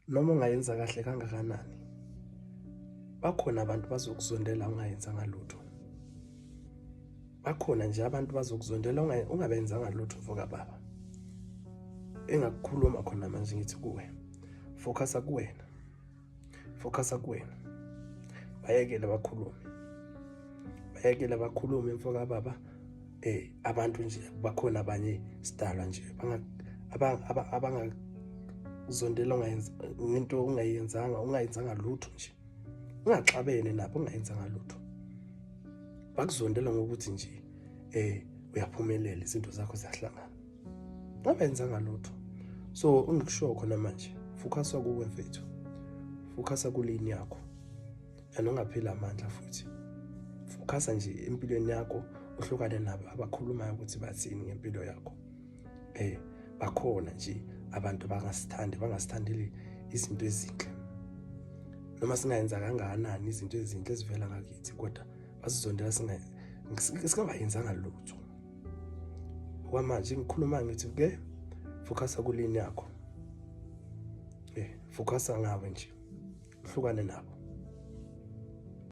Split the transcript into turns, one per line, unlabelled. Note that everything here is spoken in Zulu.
noma ungayenza kahle kangakanani, bakhona abantu bazokuzondela ungayenzanga lutho. Bakhona nje abantu bazokuzondela ungabenzanga lutho mfoka baba. Engakukhuluma khona manje ngithi kuwe, focusa kuwena. Focusa kuwena. Bayekele bakhulume mfoka baba. Abantu nje bakhona abanye sidalwa nje abangazondela into ungayenzanga lutho nje. Ungaxabene nabo ungayenzanga lutho. Bakuzondela ngokuthi nje uyaphumelela, izinto zakho ziyahlangana. Ngabenzanga lutho. So ungikusho khona manje, focusa kuwe mfethu. Focusa kulini yakho. Ungaphila amandla futhi. Focusa nje empilweni yakho, uhlukane nabo abakhulumayo ukuthi bathini ngempilo yakho. Bakhona nje abantu bangasithandeli izinto ezinhle. Noma singayenza kangakanani izinto ezinhle ezivela ngakithi, kodwa basizondela singabayenzanga lutho. Kwamanje ngikhuluma ngithi ke focusa kulini yakho. Focusa ngawe nje. Uhlukane nabo.